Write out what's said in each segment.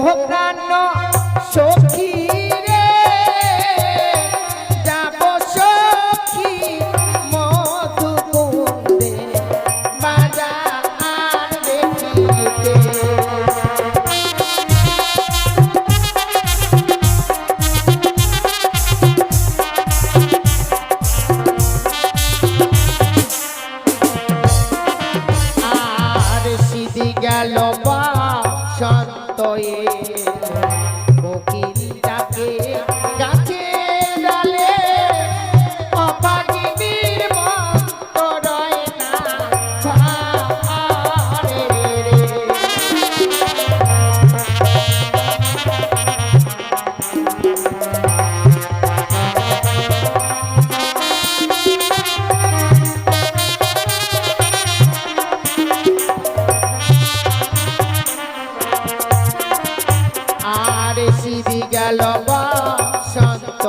প্রাণ সখী রে যাব সখী মধুকুন্দে বাজার দেখিতে আর সিদি গেল বসন্ত কোকিল ডাকে গাছে ডালে অপাগিনীর মতো রয় না ঘরে রে। আর সিদি গেল বসন্ত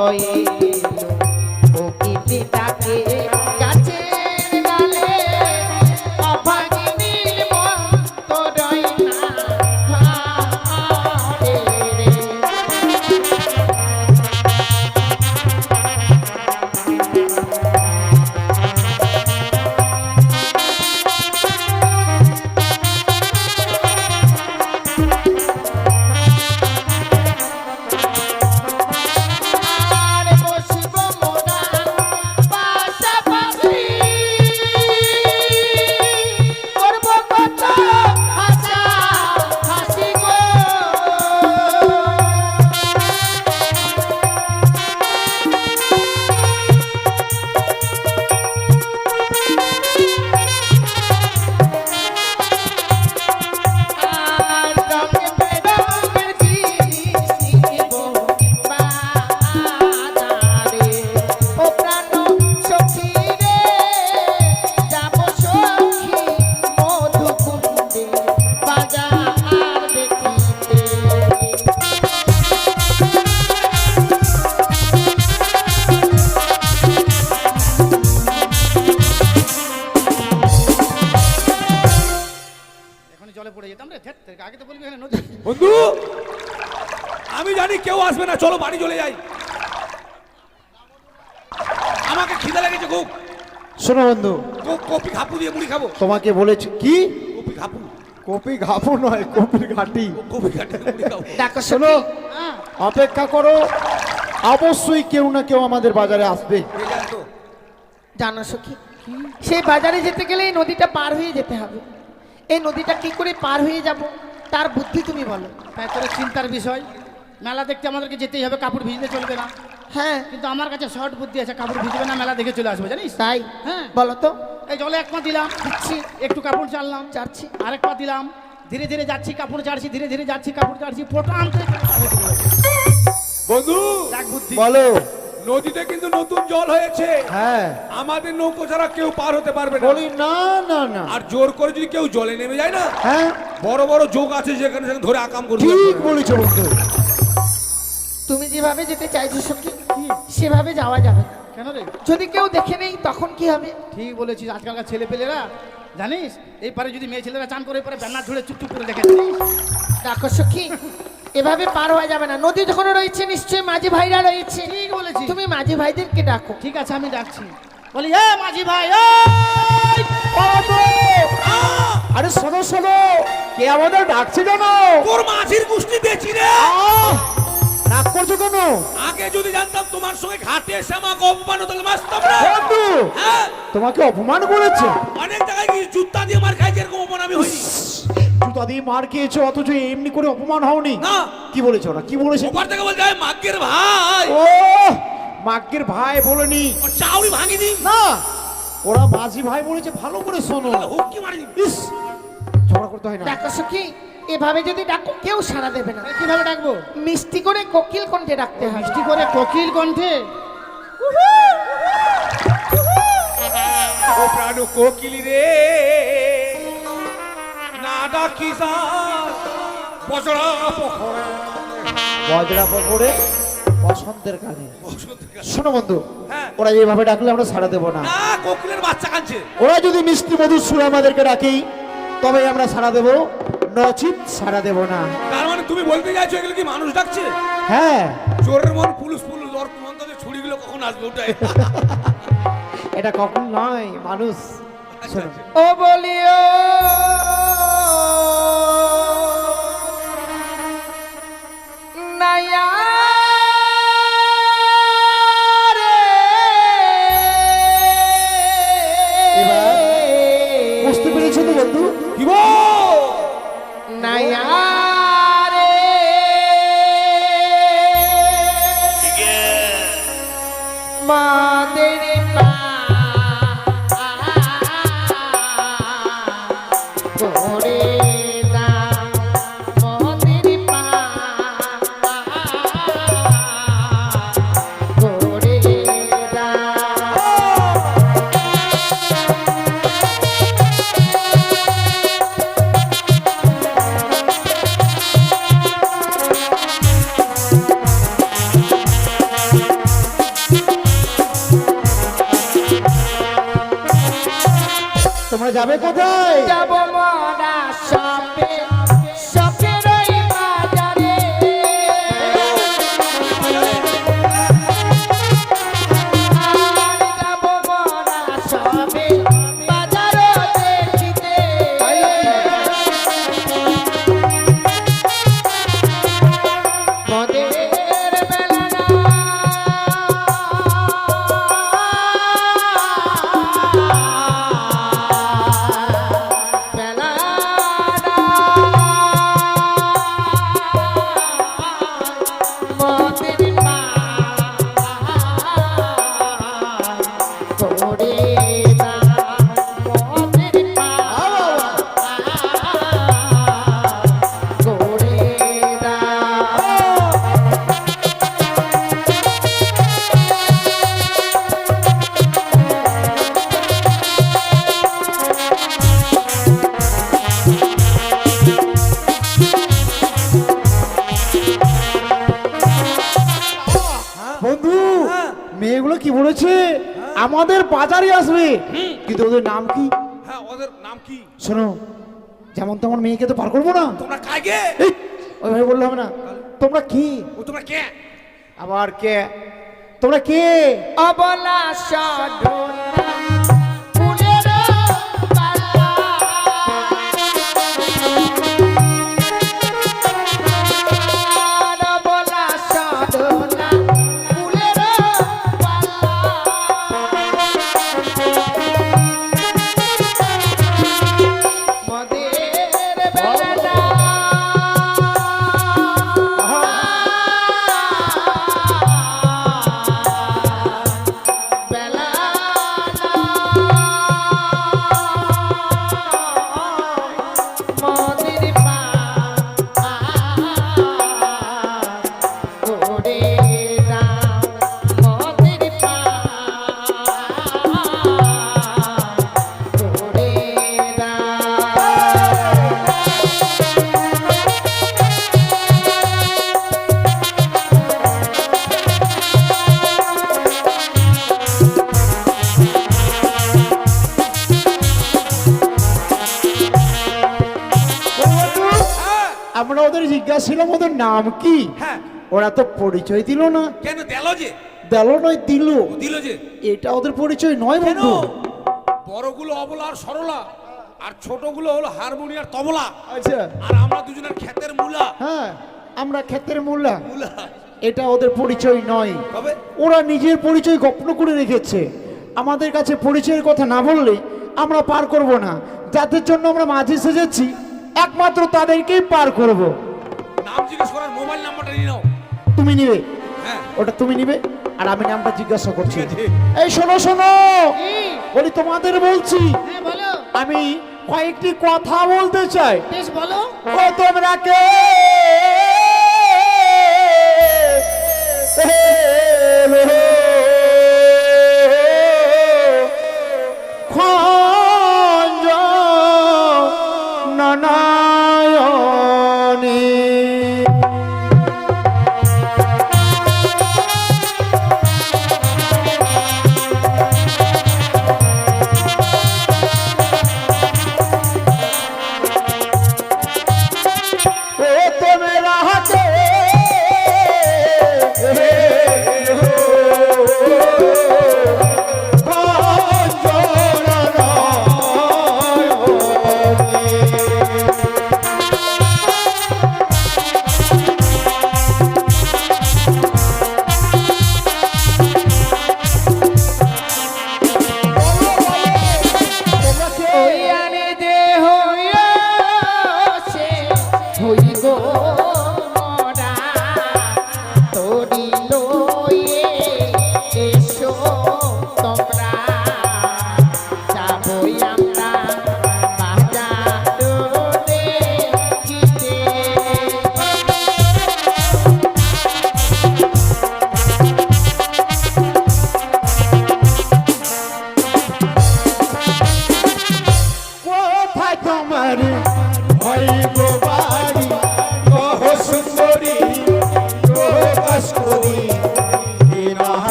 কোকিল ডাকে গাছে ডালে অভাগিনীর মতো রয় না ঘরে রে। আর বসিব মোরা পাশাপাশি, করব কত হাসা হাসি গো। আর রঙে বেরঙের জিনিস নিব বাজারে। ও প্রাণ সখী রে যাব সখী মধুকুন্দে বাজার দেখিতে। এখনই জলে পড়ে যেতাম রে, ধ্যাৎ, আগে তো বলবি এখানে নদী। বন্ধু আমি জানি কেউ আসবে না, চলো বাড়ি চলে যাই। আমাকে খিদে লেগেছে খুব। শোনো বন্ধু, কপি ঘাপু দিয়ে মুড়ি খাবো। তোমাকে বলেছি কি? কপি ঘাপু, কপি ঘাপু নয়, কপির ঘাটি। কপি ঘাটে মুড়ি খাবো। ডাকো শোনো, হ্যাঁ, অপেক্ষা করো, অবশ্যই কেউ না কেউ আমাদের বাজারে আসবে। কে জানতো? জানো সখী, সেই বাজারে যেতে গেলে এই নদীটা পার হয়ে যেতে হবে। এই নদীটা কি করে পার হয়ে যাব তার বুদ্ধি তুমি বলো। তাই তোর চিন্তার বিষয়। মেলা দেখতে আমাদেরকে যেতেই হবে, কাপড় ভিজলে চলবে না। হ্যাঁ কিন্তু আমার কাছে শর্ট বুদ্ধি আছে, কাপড় ভিজবে না, মেলা দেখে চলে আসবো, জানিস? তাই হ্যাঁ, বলো তো। এই জলে এক পা দিলাম, দিচ্ছি, একটু কাপড় চাললাম, চাচ্ছি। আরেক পা দিলাম, ধীরে ধীরে যাচ্ছি, কাপড় চাড়ছি, ধীরে ধীরে যাচ্ছি, কাপড় চাড়ছি, ফোটা আনতে বন্ধু এক বুদ্ধি। বলো। নদীতে কিন্তু নতুন জল হয়েছে, হ্যাঁ, আমাদের নৌকো ছাড়া কেউ পার হতে পারবে না। বলি না না না। আর জোর করে যদি কেউ জলে নেমে যায় না, হ্যাঁ, বড় বড় যোগ আছে যেখানে সেখানে ধরে আকাম করবে। ঠিক বলেছো বন্ধু। তুমি যেভাবে যেতে চাইছো সখী সেভাবে যাওয়া যাবে না। কেন রে? যদি কেউ দেখে নেই তখন কি হবে? ঠিক বলেছিস, আজকালকার ছেলে পেলেরা জানিস এই পারে যদি মেয়ে ছেলেরা চান করে পরে ব্যানার ধরে চুপচুপ করে দেখে। দেখো সখী, এভাবে পার হওয়া যাবে না। নদী যখন রয়েছে নিশ্চয়ই মাঝি ভাইরা রয়েছে। ঠিক বলেছিস। তুমি মাঝি ভাইদেরকে ডাকো। ঠিক আছে, আমি ডাকছি, বলি এ মাঝি ভাই, এই! আরে শোনো শোনো, কে আমাদের ডাকছে জানো? তোর মাঝির গোষ্ঠী বেচি রে। রাগ করছো কেন? আগে যদি জানতাম তোমার সঙ্গে ঘাটে এসে আমাকে অপমান হতো মারতাম না। বন্ধু, হ্যাঁ, তোমাকে অপমান করেছে? অনেক জায়গায় গিয়ে জুতা দিয়ে মার খাইছে, এরকম অপমান আমি হইনি। জুতা দিয়ে মার খেয়েছো অথচ এমনি করে অপমান হওনি? না। কি বলেছো ওরা? কি বলেছে? ওপার থেকে বলছে আমি মাগ্গের ভাই। ও মাগ্গের ভাই বলেনি। ওর চাউরি ভাঙি দি না, ওরা মাঝি ভাই বলেছে। ভালো করে শোনো। হুক্কি মারি। ইস, ঝগড়া করতে হয় না। ডাকো সখী, এভাবে যদি ডাকো কেউ সাড়া দেবে না। কিভাবে ডাকবো? মিষ্টি করে কোকিল কণ্ঠে ডাকতে হবে। মিষ্টি করে কোকিল কণ্ঠে। ও প্রাণ কোকিলি রে, না ডাকিস বজরা পখরে। বজরা পকড়ে বসন্তের কানে। শোনো বন্ধু, হ্যাঁ। ওরা যেভাবে ডাকলে আমরা সাড়া দেবো না। না, কোকিলের বাচ্চা কাঁদছে। ওরা যদি মিষ্টি মধুর সুরে আমাদেরকে ডাকি তবে আমরা সাড়া দেবো, নচিত সারা দেব না। তার মানে তুমি বলতে চাইছো এগুলো কি মানুষ ডাকছে? হ্যাঁ, চোরের মন পুলিশ পুলিশ অর্থমন্ত্রী ছুরিগুলো কখন আসবে ওটাই। এটা কখন নয় মানুষ। শোনো, ও বলিও নাইয়া রে। এবার বুঝতে পেরেছো তো বন্ধু? কি বল? নাইয়া রে মাদের পা করে না মদের পা করে না। তোমরা যাবে কোথায়? যাব মরা শপে শপের ওই বাজারে। আর যাব মরা শপে বাজারও দেখিতে। মদের বেলা না বেলা না মদের পা করে না মদের পা করে না। বন্ধু, মেয়েগুলো কি বলেছে? আমাদের বাজারে আসবে, কিন্তু ওদের নাম কি? হ্যাঁ, ওদের নাম কি? শোনো, যেমন তেমন মেয়েকে তো পার করবো না। তোমরা কাকে? এই, ওইভাবে বললে হবে না। তোমরা কি? ও তোমরা কে? আবার কে? তোমরা কে? অবলা সাধনা ফুলের পালা। অবলা সাধনা ফুলের পালা। মদের বেলা না বেলা না মদের পা করে না মদের পা করে না। হ্যাঁ, আমরা ওদের জিজ্ঞাসা ছিলাম ওদের নাম কি? হ্যাঁ। ওরা তো পরিচয় দিল না। কেন দিল যে? দিল নয়, দিল। ও দিল যে? এটা ওদের পরিচয় নয় কেন? বন্ধু। বড়গুলো অবলা আর সরলা, আর ছোটগুলো হলো হারমোনি আর তবলা, আচ্ছা, আর আমরা দুজনের ক্ষেতের মূলা। হ্যাঁ, আমরা ক্ষেতের মূল্যা। মূলা এটা ওদের পরিচয় নয়। তবে ওরা নিজের পরিচয় গোপন করে রেখেছে। আমাদের কাছে পরিচয়ের কথা না বললে আমরা পার করব না। যাদের জন্য আমরা মাঝে সেজেছি একমাত্র তাদেরকেই পার করব। নাম জিজ্ঞেস করার মোবাইল নাম্বারটা নিয়ে নাও। তুমি নিবে? হ্যাঁ, ওটা তুমি নিবে, আর আমি নামটা জিজ্ঞাসা করছি। ঠিক আছে। এই শোনো শোনো, কি? বলি তোমাদের বলছি, হ্যাঁ বলো, আমি কয়েকটি কথা বলতে চাই। বেশ বলো। ও তোমরা কে? খঞ্জ নয়নে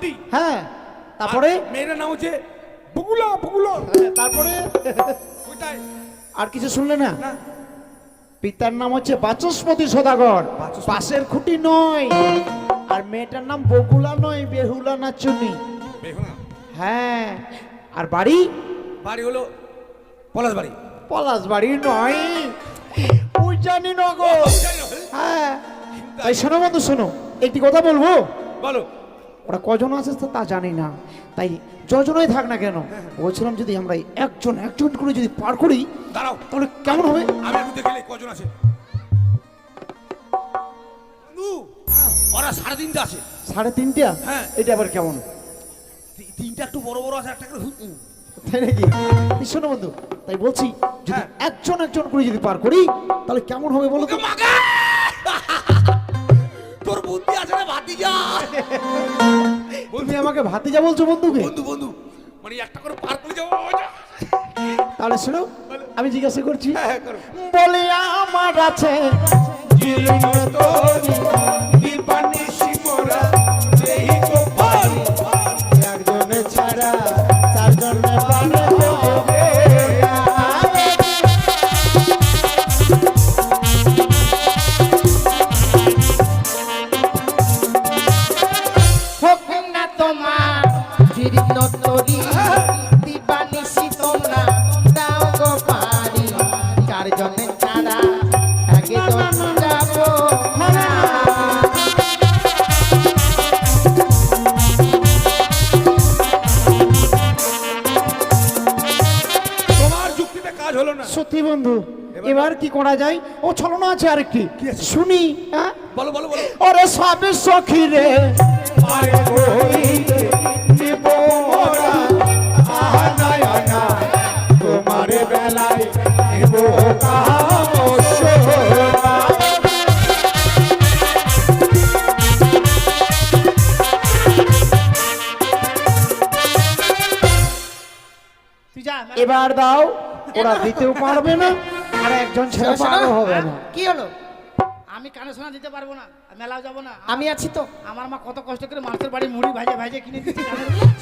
নামটি। হ্যাঁ, তারপরে আর মেয়েটার নাম হচ্ছে বকুলা বকুলা। তারপরে ওইটাই আর কিছু শুনলে না? না। পিতার নাম হচ্ছে বাচস্পতি সদাগর, পাশের খুঁটি নয়। আর মেয়েটার নাম বকুলা নয়, বেহুলা নাচুনি। বেহুলা। হ্যাঁ, আর বাড়ি বাড়ি হলো পলাশ বাড়ি। পলাশ বাড়ি নয়, উজানি নগর। হ্যাঁ, তাই শোনো বন্ধু, শোনো, একটি কথা বলবো। বলো। ওরা কজন আছে তা জানি না, তাই যজনই থাক না কেন, বলছিলাম যদি আমরা একজন একজন করে যদি পার করি দাঁড়াও, তাহলে কেমন হবে? আমি একটু দেখে নেই কজন আছে। বন্ধু, ওরা 3.5টা আছে। 3.5টা? হ্যাঁ। এটা আবার কেমন? তিনটা একটু বড় বড় আছে, একটা করে তাই নাকি? এই শোনো বন্ধু, তাই বলছি যদি হ্যাঁ। একজন একজন করে যদি পার করি তাহলে কেমন হবে বলো তো? মাগা! তোর বুদ্ধি আছে না ভাতিজা? তুমি আমাকে ভাতিজা বলছো বন্ধুকে? বন্ধু বন্ধু মানে একটা করে পার করে যাবো। তাহলে শোনো, আমি জিজ্ঞাসা করছি। হ্যাঁ, করো। বলে আমার আছে একজনে ছাড়া চারজনে পারে হবে না। হোক না তোমার জীর্ণ তরি, দিবানিশি তোমরা দাও গো পারি, চারজনে ছাড়া একজন যাবো না। তোমার যুক্তিতে কাজ হলো না। সত্যি বন্ধু, এবার কি করা যায়? ও ছলনা আছে আরেকটি, শুনি। হ্যাঁ, বলো বলো বলো। ওরে সবে সখী রে আরে কইতে দিব মোরা আনা আনা তোমার বেলায় দিব কামসরা। তুই যা। এবার দাও, ওরা দিতেও পারবে না আর একজন ছেলে শোনো, পারও হবে না। কি হলো? আমি কানে শোনা দিতে পারবো না, মেলাও যাবো না। আমি আছি তো। আমার মা কত কষ্ট করে মানুষের বাড়ি মুড়ি ভাজে ভাজে কিনে দিচ্ছে।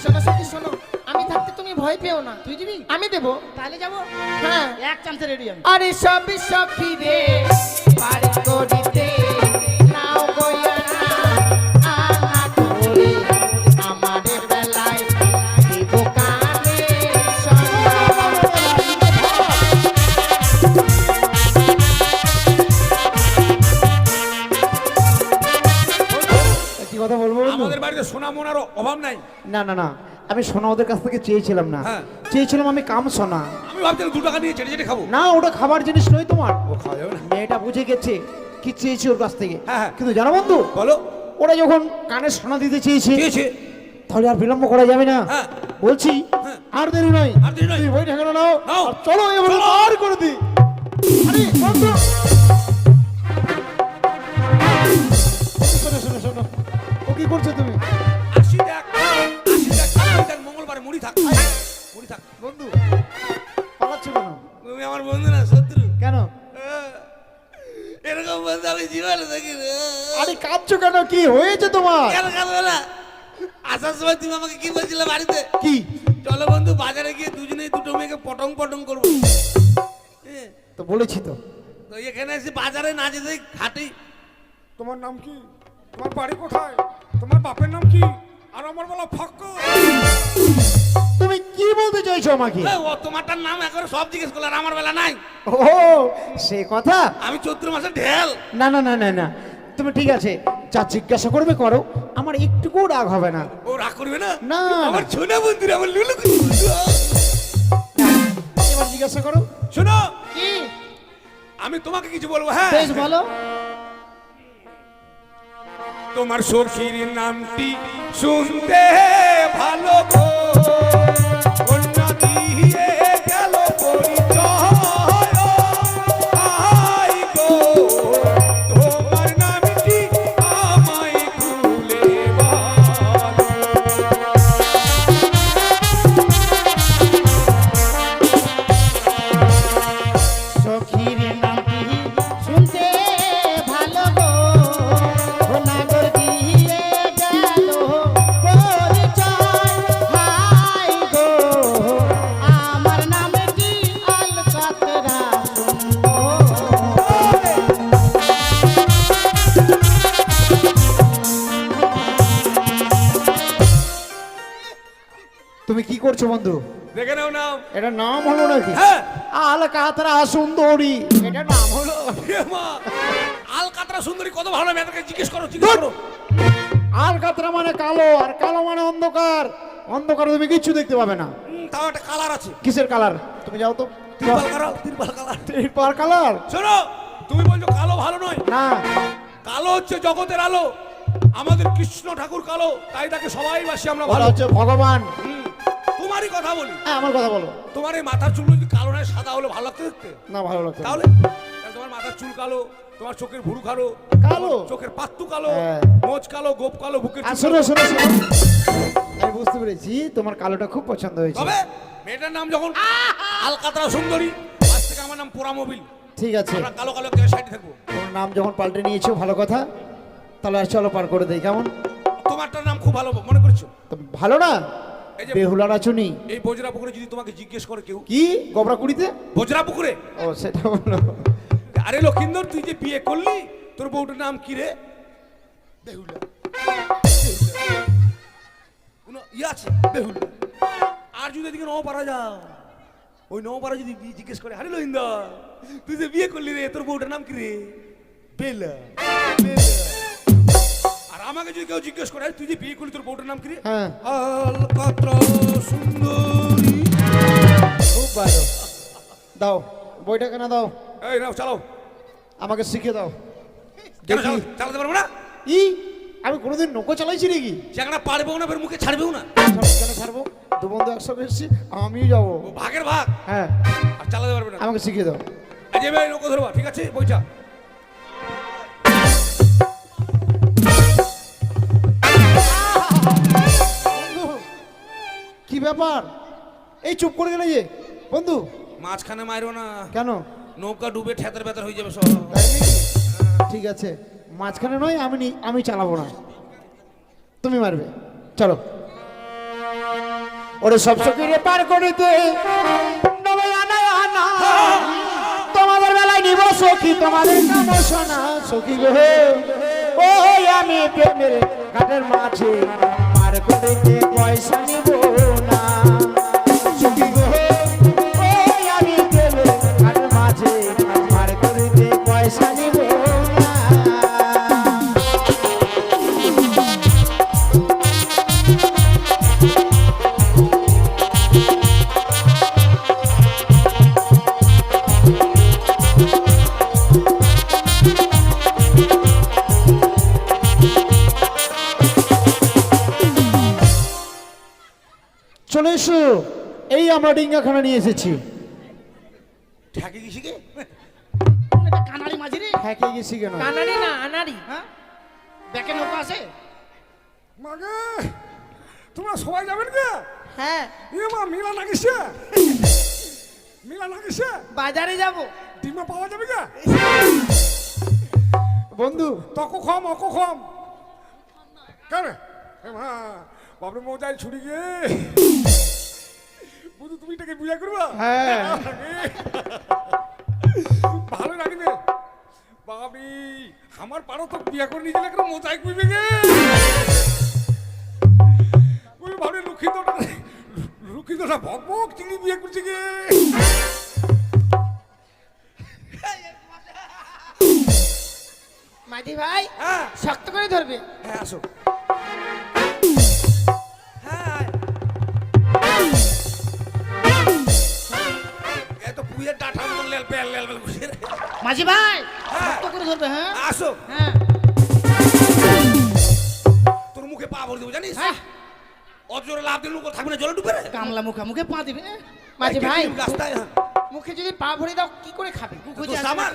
শোনো সখী শোনো, আমি থাকতে তুমি ভয় পেও না। তুই দিবি? আমি দেবো। তাহলে যাবো, হ্যাঁ। এক চান্সে রেডি আমি। আরে সবই সখী রে পার করিতে নাও গয়া না আনা করে আমারে বেলায় দিব কানে কি কথা বলবো বন্ধু? আমাদের বাড়িতে সোনা মোনার অভাব নাই। না না না, আমি সোনা ওদের কাছ থেকে চেয়েছিলাম না, হ্যাঁ। চেয়েছিলাম আমি কাম সোনা। আমি ভাবছিলাম 2 টাকা নিয়ে চেটে চেটে খাবো। না, ওটা খাবার জিনিস নয় তোমার। ও খাওয়া যাবে না। মেয়েটা বুঝে গেছে কি চেয়েছি ওর কাছ থেকে। হ্যাঁ, হ্যাঁ। কিন্তু জানো বন্ধু, বলো। ওরা যখন কানে সোনা দিতে চেয়েছে চেয়েছে। তাহলে আর বিলম্ব করা যাবে না। হ্যাঁ। বলছি হ্যাঁ। আর দেরি নয়, আর দেরি নয়। তুমি বই ঠেকানো নাও নাও। আর চলো এবারে চলো। পার করে দি। আরে বন্ধু, শোনো শোনো শোনো, ও কি করছো তুমি? আসি দেখ, মঙ্গলবারে মুড়ি থাক, মুড়ি থাক। বন্ধু পালাচ্ছ কেন? তুমি আমার বন্ধু না শত্রু। কেন? এরকম বন্ধু আমি জীবনে দেখি রে। আরে কাঁদছো কেন? কি হয়েছে তোমার? কেন কাঁদবে না? আসার সময় তুমি আমাকে কি বলছিলে বাড়িতে? কি? চলো বন্ধু বাজারে গিয়ে দুজনেই দুটো মেয়েকে পটং পটং করবো। তো বলেছি তো। তো এখানে এসে বাজারে না যেতে ঘাটেই। তোমার নাম কি? তোমার বাড়ি কোথায়? তোমার বাপের নাম কি? আর আমার বলা ফক্ক। তুমি কি বলতে চাইছো আমাকে? ও তোমারটার নাম একবার সব জিজ্ঞেস করলো, আর আমার বেলা নাই। ও সে কথা। আমি চৈত্র মাসে ঢেল। না না না না না, তুমি ঠিক আছে যা জিজ্ঞাসা করবে করো, আমার একটুকুও রাগ হবে না। ও রাগ করবে না? না। আমার ছোনা বন্ধুরা, আমার লুলু কুচি বন্ধু। এবার জিজ্ঞাসা করো। শোনো, কি? আমি তোমাকে কিছু বলবো। হ্যাঁ, বেশ বলো। তোমার সখীর নামটি শুনতে ভালো গো, কন্যা দিয়ে গেল পরিচয়। আই গো, তোমার নামটি আমায় খুলে বলো। সখীর নামটি শুনতে ভালো গো, নাগর দিয়ে গেল তুমি কি করছো বন্ধু? দেখে নাও নাম। এটা নাম হলো নাকি? হ্যাঁ। আলকাতরা সুন্দরী, এটা নাম হলো? এ মা, আলকাতরা সুন্দরী কত ভালো, মেয়েটাকে জিজ্ঞেস করো, জিজ্ঞেস করো। আলকাতরা মানে কালো, আর কালো মানে অন্ধকার। অন্ধকার তুমি কিচ্ছু দেখতে পাবে না। তাও একটা কালার আছে। কিসের কালার? তুমি যাও তো। তিরপাল কালার, তিরপাল কালার। তিরপাল কালার? শোনো, তুমি বলছো কালো ভালো নয়। না, কালো হচ্ছে জগতের আলো। আমাদের কৃষ্ণ ঠাকুর কালো, তাই তাকে সবাই বাসি আমরা বলা ভালো। হচ্ছে ভগবান। তোমারই কথা বলি। হ্যাঁ, আমার কথা বলো। তোমার এই মাথার চুল যদি কালো নয় সাদা হলে ভালো লাগতো দেখতে? না, ভালো লাগছে না। তাহলে তোমার মাথার চুল কালো, তোমার চোখের ভুরু কালো, কালো? চোখের পাত্তু কালো, হ্যাঁ। মোচ কালো, গোপ কালো, বুকের আর চুল শোনো কালো। শোনো শোনো, আমি বুঝতে পেরেছি তোমার কালোটা খুব পছন্দ হয়েছে। তবে মেয়েটার নাম যখন আলকাতরা সুন্দরী, আজ থেকে আমার নাম পোড়া মোবিল। ঠিক আছে, আমরা কালো কালো সাইডে থাকবো। তোমার নাম যখন পাল্টে নিয়েছো ভালো কথা, তাহলে আর চলো পার করে দেই, কেমন? তোমারটার নাম খুব ভালো মনে করছো? তো ভালো না? এই যে বেহুলা রাচুনি। এই বজরা পুকুরে যদি তোমাকে জিজ্ঞেস করে কেউ, কি গবরা কুড়িতে? বজরা পুকুরে, ও সেটা বলো। আরে লক্ষিন্দর তুই যে বিয়ে করলি, তোর বউটার নাম কি রে? বেহুলা। কোনো ইয়ে আছে বেহুলা। আর যদি এদিকে নওপাড়া যাও, ওই নওপাড়া যদি জিজ্ঞেস করে, আরে লক্ষিন্দর তুই যে বিয়ে করলি রে, তোর বউটার নাম কি রে? বেলা। বেলা। আর আমাকে যদি কেউ জিজ্ঞেস করে, তুই যে বিয়ে করলি তোর বউটার নাম কি রে? হ্যাঁ, আলকাতরা সুন্দরী। খুব ভালো। দাও বইটা, কেন দাও? এই নাও চালাও। আমাকে শিখে দাও। কেন দেখি। চালাতে পারবো না? ই, আমি কোনোদিন নৌকো চালাইছি নাকি? যেখানে পারবেও না, ফের মুখে ছাড়বেও না। কেন ছাড়বো? দু বন্ধু একসঙ্গে এসছি, আমিও যাবো। ও ভাগের ভাগ। হ্যাঁ, আর চালাতে পারবে না। আমাকে শিখিয়ে দাও। আজ এবার নৌকো ধরবা, ঠিক আছে? বইটা কি ব্যাপার? এই চুপ করে গেলে যে বন্ধু। মাঝখানে মারো না, কেন? নৌকা ডুবে ঠেতার বেতার হয়ে যাবে সব। তাই নাকি? ঠিক আছে, মাঝখানে নয়, আমি চালাবো না, তুমি মারবে। চলো। ওরে সব সকিরে পার করিতে নবে আনায় আনা, তোমাদের বেলায় নিব সখী, তোমাদের নাম শোনা সখী গো। ওই আমি প্রেমের ঘাটের মাঝে পার করিতে পয়সা নিব না সখী গো। ওই আমি প্রেমের ঘাটের মাঝে পার করিতে পয়সা নিব না। চলে এসো, এই আমরা ডিঙ্গাখানা নিয়ে এসেছি। ঠেকে গেছি কে? এটা কানাড়ি মাঝি রে। হ্যাঁ, কে গেছি কেন? কানাড়ি না আনাড়ি। হ্যাঁ, ব্যাকে নৌকা আছে। মাগে তোমরা সবাই যাবেন কে? হ্যাঁ, এ মা, মিলা নাগিসে, মিলা নাগিসে। বাজারে যাব। ডিমা পাওয়া যাবে কে? বন্ধু, তক খম অক খম কেন? এ মা, বাপরে মোজাই ছুরি গে। বুঝু তুমি এটাকে বিয়ে করবা? হ্যাঁ। ভালো লাগবে বাবি। আমার পারো তো বিয়ে করে নিয়ে গেলে একটা মোজাই কুইবে গে। ওই ভাবে লুকিতটা ভক ভক চিনি বিয়ে করছে গে। মাঝি ভাই, হ্যাঁ শক্ত করে ধরবে। হ্যাঁ আসো। হ্যাঁ এত পুয়ের ডাটা মতন লেল পেল লেল পেল বসে রে। মাঝি ভাই, হ্যাঁ। শক্ত করে ধরবে। হ্যাঁ আসো, হ্যাঁ তোর মুখে পা ভরে দেবো জানিস? হ্যাঁ। অত জোরে লাভ দিলে লোক থাকবে না, জলে ডুবে রে। কামলা মুখে মুখে পা দিবে। মাঝি ভাই, রাস্তায় মুখে যদি পা ভরে দাও কি করে খাবে? তো সামান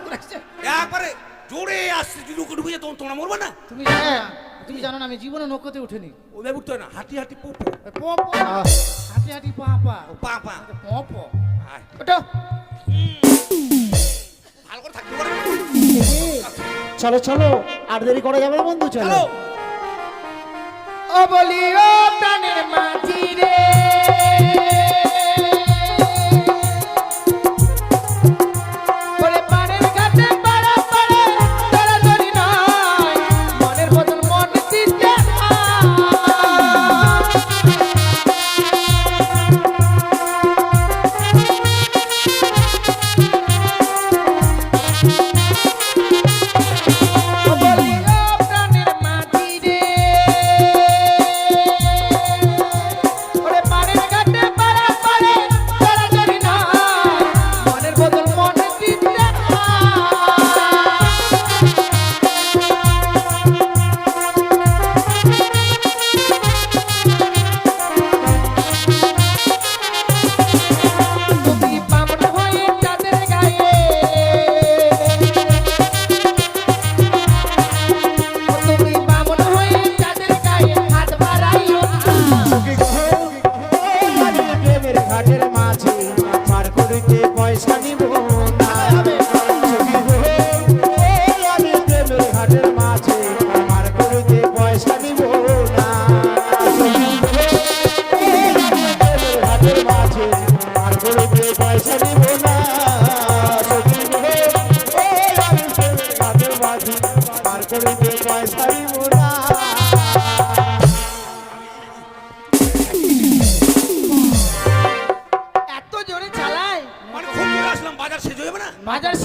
একবারে জোরে আসছে, যদি লোক ডুবে যায় তখন তোমরা মরবে না। তুমি জানো না, তুমি জানো না আমি জীবনে নৌকোতে উঠিনি। ওদের উঠতে হয় না, হাঁটি হাঁটি পো পো। প প হাঁটি হাঁটি পা পা ও পা পা। প প। আয়, ওটো। ভালো করে থাকতে পারে। চলো চলো, আর দেরি করা যাবে না বন্ধু, চলো। চলো। ও বলি ও প্রাণের মাঝি রে, ওরে পাড়ের ঘাটে পাড়া পাড়ে দরাদরি নয়, মনের বদল মন দিতে হয়।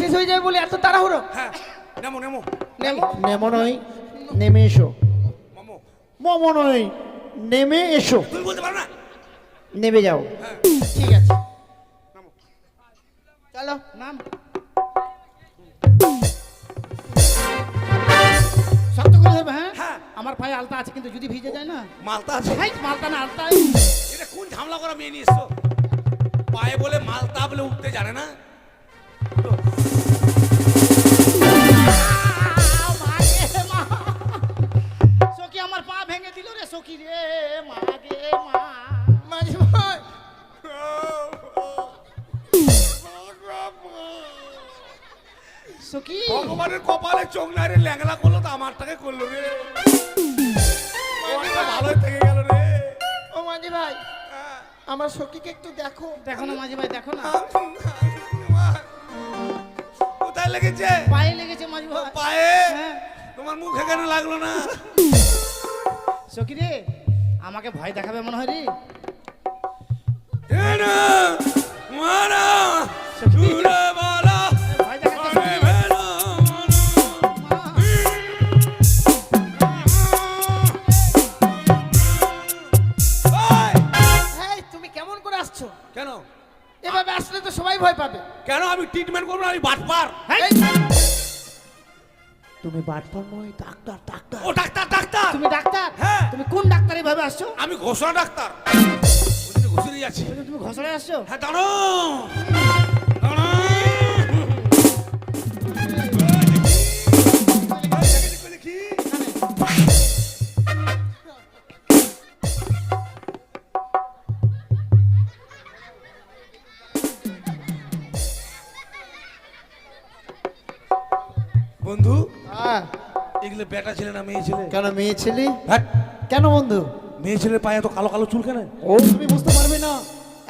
শেষ হয়ে যাবে বলে এত তাড়াহুড়ো? হ্যাঁ নেমো নেমো নেমো। নেমো নয়, নেমে এসো। মামো মোমো নয়, নেমে এসো। তুমি বলতে পারো না? নেমে যাও। ঠিক আছে, চলো নাম। শক্ত করে ধরবে, হ্যাঁ হ্যাঁ। আমার পায়ে আলতা আছে, কিন্তু যদি ভিজে যায় না। মালতা আছে? ভাই মালতা না আলতা। এটা কোন ঝামলা করা মেয়ে নিয়ে এসছো? পায়ে বলে মালতা বলে উঠতে জানে না? সখী আমার পা ভেঙে দিল রে সখী রে, মা গে মা। মাঝি ভাই, সখী ভগবানের কপালে চোখ নাই রে, ল্যাংলা করলো তো আমারটাকে করলো রে। ওটা ভালোই থেকে গেল রে। ও মাঝি ভাই, আমার সখীকে একটু দেখো। দেখো না মাঝি ভাই, দেখো না। কোথায় লেগেছে? পায়ে লেগেছে মাঝি ভাই। পায়ে? হ্যাঁ। তোমার মুখে কেন লাগলো না? সখী রে, আমাকে ভয় দেখাবে মনে হয় রে। তেনা, মারা, ছুড়ে মারা, ভয় দেখাতে আরে ভেলা, ওই! এই, তুমি কেমন করে আসছো? কেন এভাবে আসলে তো সবাই ভয় পাবে। কেন আমি ট্রিটমেন্ট করবো না? আমি বাটপার। এই, তুমি বাটপার নয়, ডাক্তার, ডাক্তার। ও ডাক্তার ডাক্তার তুমি ডাক্তার? হ্যাঁ। তুমি কোন ডাক্তার এইভাবে আসছো? আমি ঘোষণা ডাক্তার। ওদিকে ঘুষে যাচ্ছি। তুমি ঘোষণায় আসছো? হ্যাঁ দাঁড়ো দাঁড়ো। দেখি বন্ধু, হ্যাঁ, এগুলো বেটা ছেলে না মেয়ে ছেলে? কেন মেয়ে ছেলে? হ্যাঁ, কেন বন্ধু? মেয়ে ছেলের পায়ে তো কালো কালো চুল কেন? ও তুমি বুঝতে পারবে না,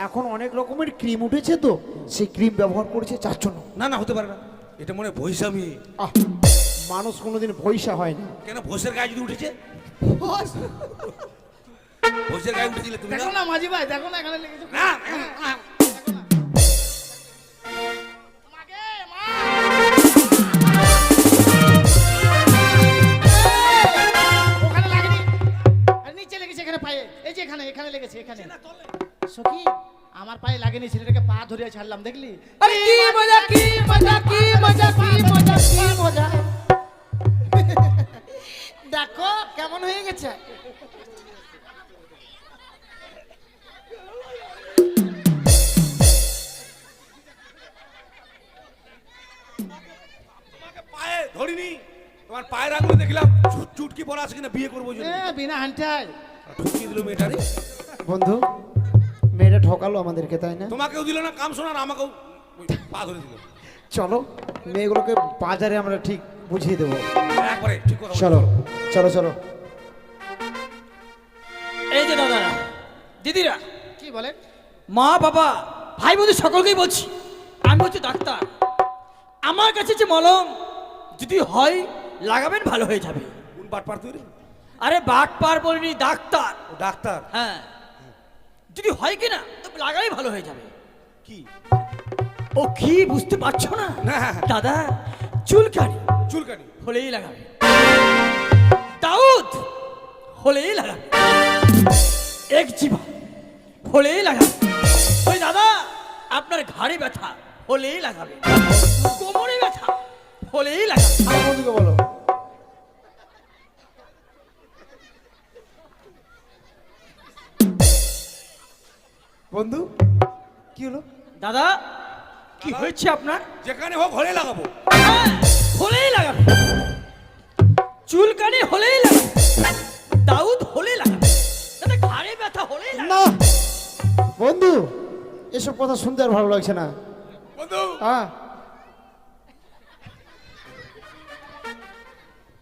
এখন অনেক রকমের ক্রিম উঠেছে তো, সেই ক্রিম ব্যবহার করেছে যার জন্য। না না হতে পারে না, এটা মনে হয় ভৈষা মেয়ে। আহ, মানুষ কোনোদিন পয়সা হয় না। কেন ভৈষের গায়ে যদি উঠেছে? ভৈষের গায়ে উঠেছিলে তুমি দেখো না? না মাঝি ভাই, দেখো না এখানে লেগেছে। না, মাগে, মা। ওখানে লাগেনি, আর নিচে লেগেছে এখানে পায়ে। এই যে এখানে, এখানে লেগেছে এখানে। সখী আমার পায়ে লাগেনি, ছেলেটাকে পা ধরিয়ে ছাড়লাম, দেখলি? আরে কি মজা, কি মজা, কি মজা, কি মজা, কি মজা। দেখো কেমন হয়ে গেছে। তোমাকে পায়ে ধরিনি, তোমার পায়ের আঙুলে দেখলাম চুটকি পড়া আছে কিনা বিয়ে করবো জন্য। বিনা হান্টায় ঢুকিয়ে দিল মেয়েটারে। বন্ধু, মেয়েটা ঠকালো আমাদেরকে, তাই না? তোমাকেও দিল না কাম শোনার, আমাকেও ওই পা ধরে দিল। চলো মেয়েগুলোকে বাজারে আমরা ঠিক বুঝিয়ে দেবো। একবারে ঠিক কথা বলেছো। চলো চলো চলো। এই যে দাদারা দিদিরা, কি বলেন? মা বাবা ভাই বোন সকলকেই বলছি, আমি হচ্ছে ডাক্তার। আমার কাছে যে মলম যদি হয় লাগাবেন, ভালো হয়ে যাবে। কোন বাটপার তুই রে? আরে বাট পার বলিনি, ডাক্তার। ও ডাক্তার। হ্যাঁ, যদি হয় কিনা তো লাগাই ভালো হয়ে যাবে। কি ও কি বুঝতে পারছো না না। দাদা? চুলকানি চুলকানি হলেই লাগাবে, দাউদ হলেই লাগাবে, একজিমা হলেই লাগাবে, ওই দাদা আপনার ঘাড়ে ব্যথা হলেই লাগাবে, কোমরে ব্যথা হলেই লাগাবে। আমার বন্ধুকে বলো। বন্ধু কি হলো? দাদা কি হয়েছে আপনার? যেখানে হোক হলে লাগাবো। হ্যাঁ, হলেই লাগাবে, চুলকানি হলেই লাগাবে, দাউদ হলেই লাগাবে, দাদা ঘাড়ে ব্যথা হলেই লাগাবে। না বন্ধু, এসব কথা শুনতে আর ভালো লাগছে না। বন্ধু হ্যাঁ,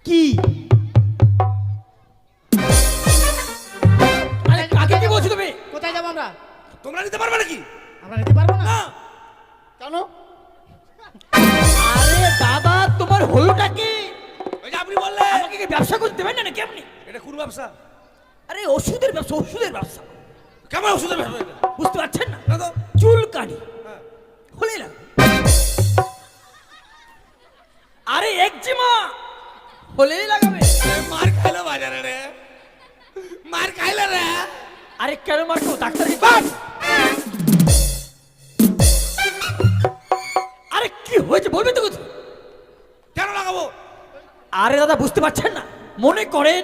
কি আরে কাকে কি বলছো তুমি? কোথায় যাবো আমরা? তোমরা নিতে পারবে নাকি? আমরা নিতে পারবো না। না কেন? আরে দাদা তোমার হলোটা কি? ওই যে আপনি বললেন আমাকে কি ব্যবসা করতে দেবেন না নাকি আপনি? এটা কোন ব্যবসা? আরে ওষুধের ব্যবসা, ওষুধের ব্যবসা, কেমন ওষুধের ব্যবসা এটা? বুঝতে পারছেন না? না তো। চুলকানি হ্যাঁ। হলেই লাগবে, আরে একজিমা হলেই লাগাবে। মার খাইলো বাজারে রে, মার খাইলো রে। আরে কেন মারছো ডাক্তার? আরে কি হয়েছে বলবেন তো কিছু? কেন লাগাবো? আরে দাদা বুঝতে পারছেন না, মনে করেন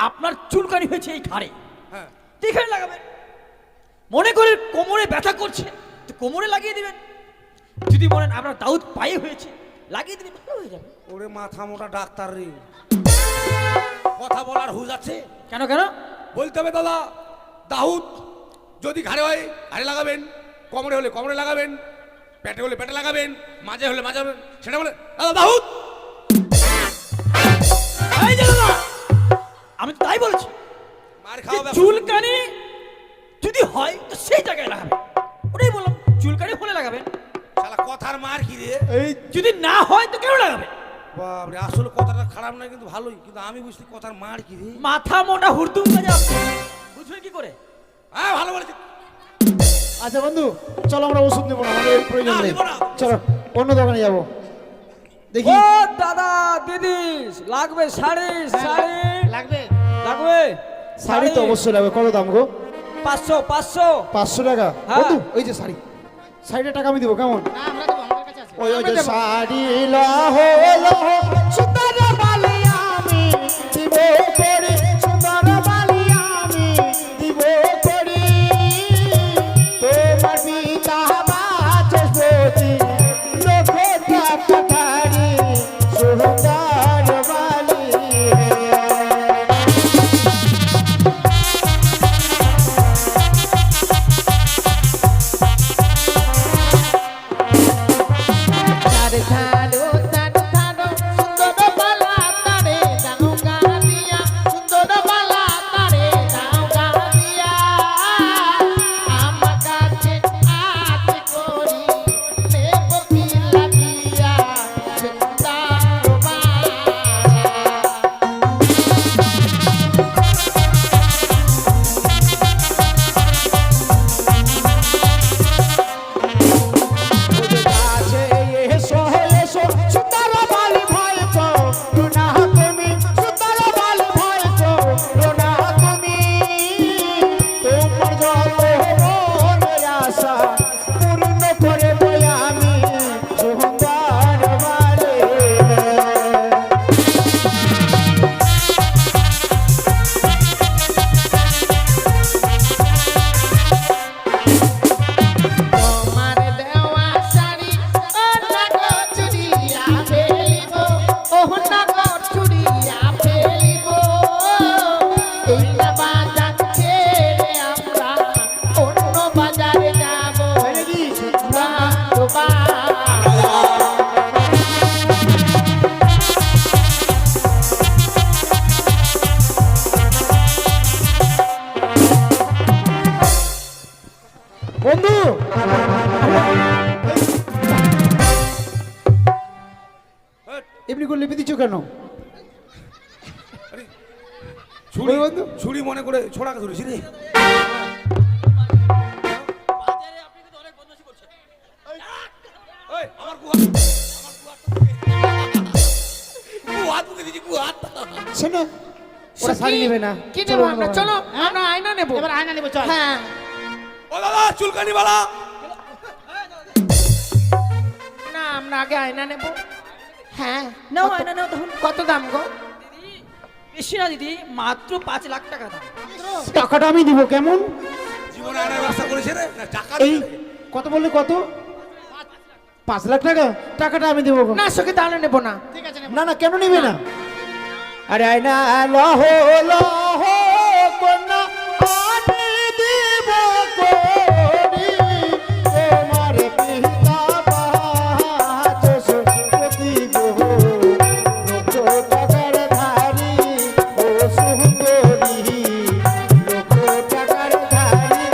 আপনার চুলকানি হয়েছে এই ঘাড়ে, হ্যাঁ এখানে লাগাবেন। মনে করেন কোমরে ব্যথা করছে তো কোমরে লাগিয়ে দিবেন। যদি বলেন আপনার দাউদ পায়ে হয়েছে লাগিয়ে দিবেন, ভালো হয়ে যাবে। ওরে মাথা মোটা ডাক্তার রে, কথা বলার হুঁশ আছে? কেন কেন বলতে হবে দাদা, দাউদ যদি ঘাড়ে হয় ঘাড়ে লাগাবেন, কোমরে হলে কোমরে লাগাবেন, পেটে হলে পেটে লাগাবেন, মাঝে হলে মাঝে হবেন, সেটা বলে দাদা দাউদ। এই যে দাদা, আমি তো তাই বলছি, মার যে খাওয়া চুলকানি যদি হয় তো সেই জায়গায় লাগাবেন। ওটাই বললাম, চুলকানি হলে লাগাবেন। শালা কথার মার কি রে? এই যদি না হয় তো কেন লাগাবেন? বাপরে, আসলে কথাটা খারাপ নয় কিন্তু ভালোই, কিন্তু আমি বুঝতে কথার মার কি রে? মাথা মোটা হুরদুম কাজে বুঝবেন কি করে? হ্যাঁ ভালো বলেছি। আচ্ছা বন্ধু, চলো আমরা ওষুধ নেবো না, আমাদের এর প্রয়োজন না, নেই। নেবো না। চলো অন্য দোকানে যাবো। দেখি ও দাদা দিদি লাগবে শাড়ি, শাড়ি লাগবে? লাগবে শাড়ি তো অবশ্যই লাগবে। কত দাম গো? 500 500। 500 টাকা। হ্যাঁ। বন্ধু ওই যে শাড়ি, শাড়িটা টাকা আমি দেবো কেমন? না আমরা দেবো, আমাদের কাছে আছে। ওই ওই যে শাড়ি লহো লহো সুন্দর বালি আমি দিব করি, সুন্দর বালি আমি দিব করি, তোমার পিতা বাচস্পতি লোকটা পাঠারি সুন্দর বালি। তারে ছাড়ো তারে ছাড়ো সুন্দর বালা তারে দাও গানিয়া, সুন্দর বালা তারে দাও গানিয়া, আমার কাছে আছে করি নেব পিলা দিয়া সুন্দর বালা। ওদের কাছে এসো এসো সুন্দর বালি ভয় তো রুনা তুমি, সুন্দর বালি ভয় তো রুনা তুমি, তোমার যত মনের আশা পূর্ণ করে বই আমি সুন্দর বালি। তোমার দেওয়া শাড়ি অনাগর চুড়িয়া ফেলিব, অনাগর চুড়িয়া ফেলিব, এইটা বাজার ছেড়ে আমরা অন্য বাজারে যাব। বন্ধু এমনি করে লিপি দিচ্ছ কেন? ছুরি ওই বন্ধু। ছুরি মনে করে ছোড়াকে ধরেছি রে। ওই, আমার গুহাত, আমার গুহাত মুখে দিয়েছি, গুহাত। শোনো, ওরা শাড়ি নেবে না। কি চলো নেবো আমরা? অন্য চলো দোকানে। আমরা আয়না নেবো। এবার আয়না নেবো, চল। হ্যাঁ ও দাদা চুলকানি বালা। না, আমরা আগে আয়না নেব। হ্যাঁ নাও কত- আয়না নাও তখন। কত দাম গো? বেশি না দিদি, মাত্র 5 লাখ টাকা দাম। টাকাটা আমি দিব কেমন? জীবনে আনার ব্যবস্থা করেছে রে না টাকা এই কত বললে কত? 5 লাখ টাকা? টাকাটা আমি দেবো। না সখী, তাহলে নেবো না। ঠিক আছে নেবো। না না কেন নিবে না? আরে আয়না লহ লহ কন্যা আমি দিব করি, তোমার পিতা বাচস্পতি গো লক্ষ টাকার ধারি, ও সুন্দরী লক্ষ টাকার ধারি।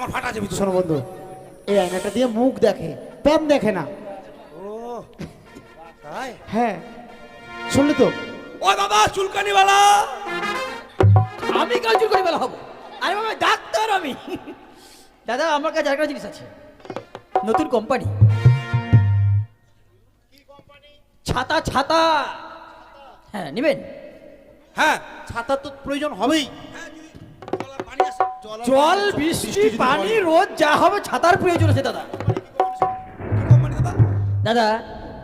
আমার ফাটা যাবি তো শোনো বন্ধু, এই আয়নাটা দিয়ে মুখ দেখে, প্যান দেখে না। ও তাই হ্যাঁ, শুনলি তো? ও দাদা চুলকানিওয়ালা, আমি কাজ করে বেলা হবো? আরে বাবা ডাক্তার আমি। দাদা আমার কাছে আরেকটা জিনিস আছে, নতুন কোম্পানি। ছাতা ছাতা, হ্যাঁ নেবেন? হ্যাঁ ছাতা তো প্রয়োজন হবেই। জলের পানি আছে জল বৃষ্টি পানি রোদ যা হবে ছাতার প্রয়োজন আছে দাদা। কি কোম্পানি দাদা? দাদা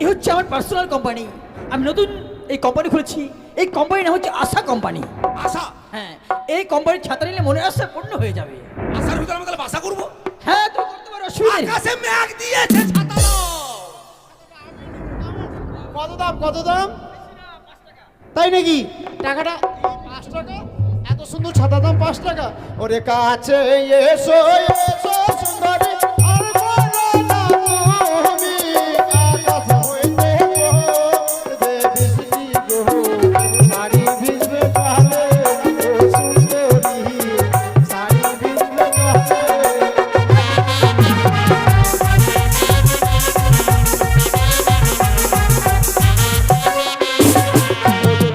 এ হচ্ছে আমার পার্সোনাল কোম্পানি, আমি নতুন এই কোম্পানি খুলেছি। এই কোম্পানির নাম হচ্ছে আশা কোম্পানি। আশা? হ্যাঁ, এই কোম্পানির ছাতা নিলে মনে আশা পূর্ণ হয়ে যাবে। আশার ভিতরে আমি তাহলে বাসা করবো? হ্যাঁ তুমি করতে পারো, অসুবিধা নেই। আকাশে মেঘ দিয়েছে ছাতা দাও। কত দাম, কত দাম? তাই নাকি? টাকাটা 5 টাকা? এত সুন্দর ছাতা দাম 5 টাকা? ওরে কাছে এসো এসো সুন্দরী, আর বলো না তুমি, আকাশ হইতে পড়বে বৃষ্টি গো, শাড়ি ভিজবে জলে, ও সুন্দরী, শাড়ি ভিজবে জলে।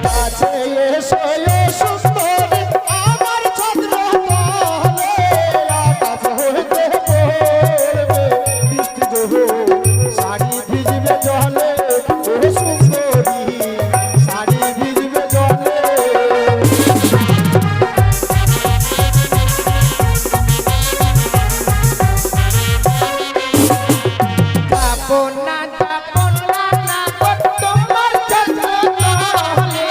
কাছে এসো এসো সুন্দরী, আমার ছত্র তলে, আকাশ হইতে পড়বে বৃষ্টি গো, শাড়ি ভিজবে জলে, ও সুন্দরী, শাড়ি ভিজবে জলে। যাবো না যাবো না না গো তোমার চন্দ্র তলে,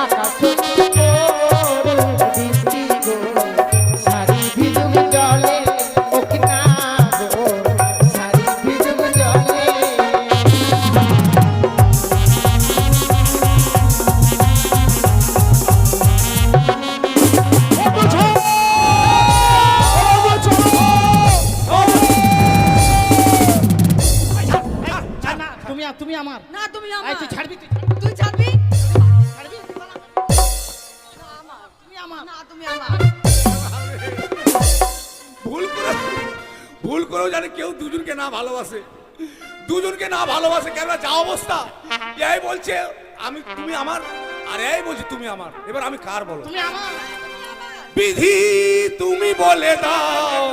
আকাশ হইতে পড়বে বৃষ্টি গো, শাড়ি ভিজুক জলে, ওকে না গো, শাড়ি ভিজুক জলে। ছাড় না, তুমি আমার। না তুমি এই, আমার। তুই ছাড়বি, তুই ছাড়বি? ছাড়বি? না আমার। তুমি আমার। না তুমি আমার। ভুল করেও জানে কেউ দুজনকে না ভালোবাসে, দুজনকে না ভালোবাসে কেন? যা অবস্থা, এই বলছে আমি তুমি আমার, আর এই বলছে তুমি আমার। এবার আমি কার বলো? তুমি আমার। বিধি তুমি বলে দাও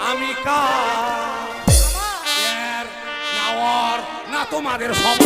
আমি কার? এর না ওর না তোমাদের সব